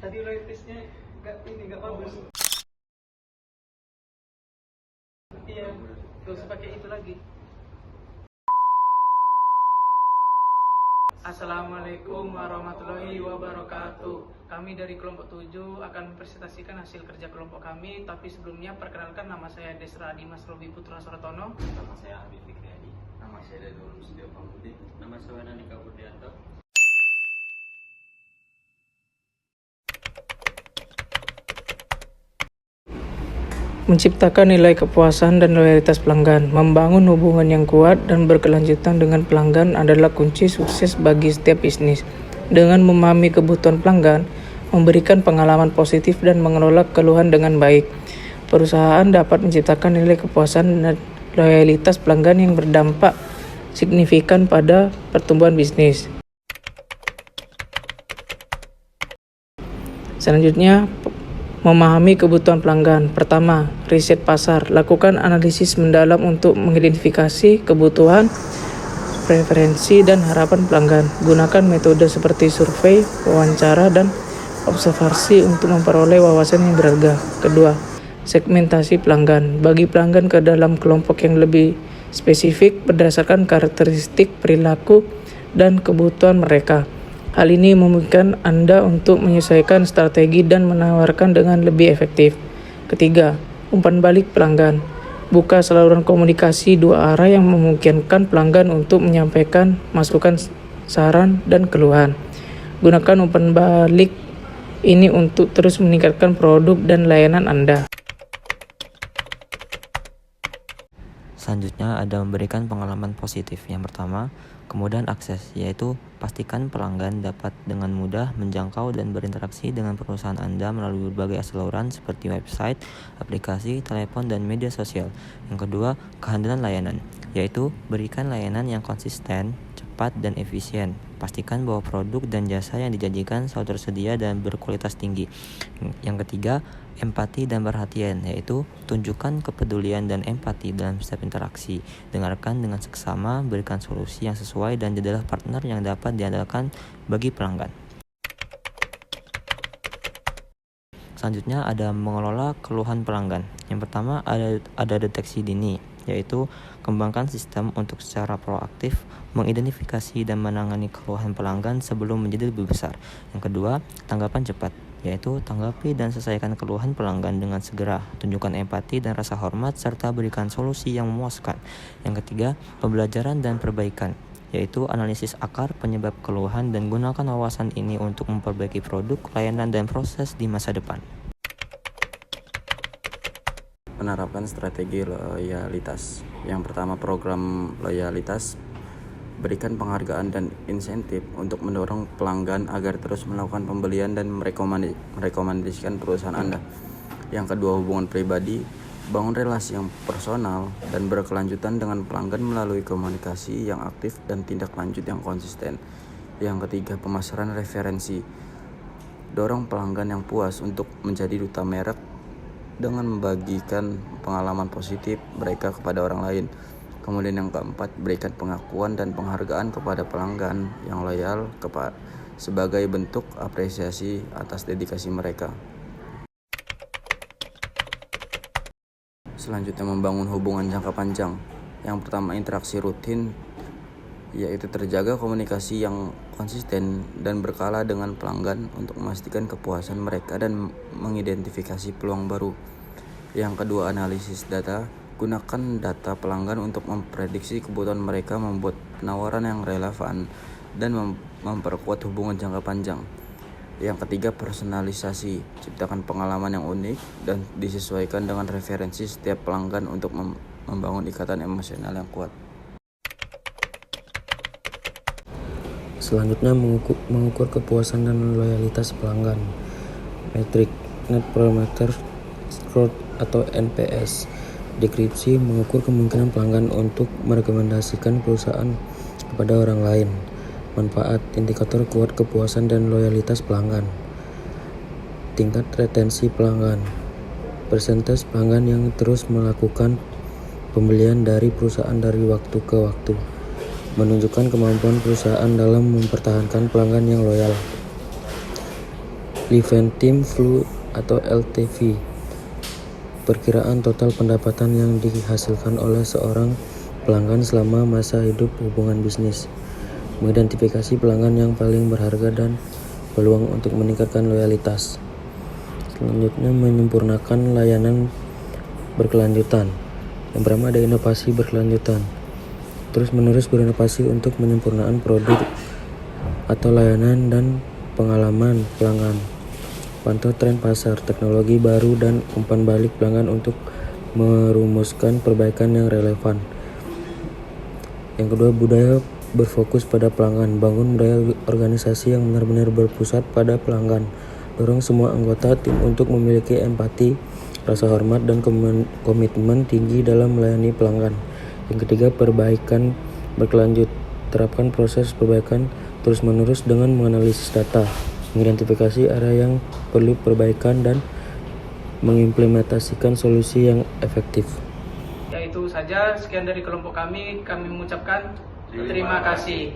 Tadi loyaltisnya nggak bagus. Iya, gak usah pakai itu lagi. Assalamualaikum warahmatullahi wabarakatuh. Kami dari kelompok 7 akan mempresentasikan hasil kerja kelompok kami. Tapi sebelumnya perkenalkan, nama saya Desra Dimas Robi Putra Sortono. Nama saya Habib Fikriadi. Nama saya Dadul Sutio Pambudi. Nama saya Nandika Burdianto. Menciptakan nilai kepuasan dan loyalitas pelanggan. Membangun hubungan yang kuat dan berkelanjutan dengan pelanggan adalah kunci sukses bagi setiap bisnis. Dengan memahami kebutuhan pelanggan, memberikan pengalaman positif dan mengelola keluhan dengan baik, perusahaan dapat menciptakan nilai kepuasan dan loyalitas pelanggan yang berdampak signifikan pada pertumbuhan bisnis. Selanjutnya, memahami kebutuhan pelanggan. Pertama, riset pasar. Lakukan analisis mendalam untuk mengidentifikasi kebutuhan, preferensi, dan harapan pelanggan. Gunakan metode seperti survei, wawancara, dan observasi untuk memperoleh wawasan yang berharga. Kedua, segmentasi pelanggan. Bagi pelanggan ke dalam kelompok yang lebih spesifik berdasarkan karakteristik perilaku dan kebutuhan mereka. Hal ini memungkinkan Anda untuk menyesuaikan strategi dan menawarkan dengan lebih efektif. Ketiga, umpan balik pelanggan. Buka saluran komunikasi dua arah yang memungkinkan pelanggan untuk menyampaikan masukan, saran, dan keluhan. Gunakan umpan balik ini untuk terus meningkatkan produk dan layanan Anda. Selanjutnya ada memberikan pengalaman positif. Yang pertama, kemudahan akses, yaitu pastikan pelanggan dapat dengan mudah menjangkau dan berinteraksi dengan perusahaan Anda melalui berbagai saluran seperti website, aplikasi, telepon, dan media sosial. Yang kedua, kehandalan layanan, yaitu berikan layanan yang konsisten, cepat, dan efisien. Pastikan bahwa produk dan jasa yang dijanjikan selalu tersedia dan berkualitas tinggi. Yang ketiga, empati dan perhatian, yaitu tunjukkan kepedulian dan empati dalam setiap interaksi. Dengarkan dengan seksama, berikan solusi yang sesuai, dan jadilah partner yang dapat diandalkan bagi pelanggan. Selanjutnya ada mengelola keluhan pelanggan. Yang pertama ada deteksi dini, yaitu kembangkan sistem untuk secara proaktif mengidentifikasi dan menangani keluhan pelanggan sebelum menjadi lebih besar. Yang kedua, tanggapan cepat, yaitu tanggapi dan selesaikan keluhan pelanggan dengan segera. Tunjukkan empati dan rasa hormat serta berikan solusi yang memuaskan. Yang ketiga, pembelajaran dan perbaikan, yaitu analisis akar penyebab keluhan dan gunakan wawasan ini untuk memperbaiki produk, layanan, dan proses di masa depan. Menerapkan strategi loyalitas. Yang pertama, program loyalitas. Berikan penghargaan dan insentif untuk mendorong pelanggan agar terus melakukan pembelian dan merekomendasikan perusahaan Anda. Yang kedua, hubungan pribadi. Bangun relasi yang personal dan berkelanjutan dengan pelanggan melalui komunikasi yang aktif dan tindak lanjut yang konsisten. Yang ketiga, pemasaran referensi. Dorong pelanggan yang puas untuk menjadi duta merek dengan membagikan pengalaman positif mereka kepada orang lain. Kemudian yang keempat, berikan pengakuan dan penghargaan kepada pelanggan yang loyal sebagai bentuk apresiasi atas dedikasi mereka. Selanjutnya, membangun hubungan jangka panjang. Yang pertama, interaksi rutin, yaitu terjaga komunikasi yang konsisten dan berkala dengan pelanggan untuk memastikan kepuasan mereka dan mengidentifikasi peluang baru. Yang kedua, analisis data. Gunakan data pelanggan untuk memprediksi kebutuhan mereka, membuat penawaran yang relevan, dan memperkuat hubungan jangka panjang. Yang ketiga, personalisasi. Ciptakan pengalaman yang unik dan disesuaikan dengan referensi setiap pelanggan untuk membangun ikatan emosional yang kuat. Selanjutnya, mengukur kepuasan dan loyalitas pelanggan. Metrik Net Promoter Score atau NPS. Deskripsi, mengukur kemungkinan pelanggan untuk merekomendasikan perusahaan kepada orang lain. Manfaat, indikator kuat kepuasan dan loyalitas pelanggan. Tingkat retensi pelanggan, persentase pelanggan yang terus melakukan pembelian dari perusahaan dari waktu ke waktu, menunjukkan kemampuan perusahaan dalam mempertahankan pelanggan yang loyal. Liventim Flu atau LTV, perkiraan total pendapatan yang dihasilkan oleh seorang pelanggan selama masa hidup hubungan bisnis. Mengidentifikasi pelanggan yang paling berharga dan peluang untuk meningkatkan loyalitas. Selanjutnya, menyempurnakan layanan berkelanjutan. Yang pertama ada inovasi berkelanjutan. Terus menerus berinovasi untuk menyempurnakan produk atau layanan dan pengalaman pelanggan. Pantau tren pasar, teknologi baru dan umpan balik pelanggan untuk merumuskan perbaikan yang relevan. Yang kedua, budaya berfokus pada pelanggan. Bangun budaya organisasi yang benar-benar berpusat pada pelanggan. Dorong semua anggota tim untuk memiliki empati, rasa hormat, dan komitmen tinggi dalam melayani pelanggan. Yang ketiga, perbaikan berkelanjut. Terapkan proses perbaikan terus-menerus dengan menganalisis data, mengidentifikasi area yang perlu perbaikan, dan mengimplementasikan solusi yang efektif. Ya, itu saja. Sekian dari kelompok kami. Kami mengucapkan terima kasih.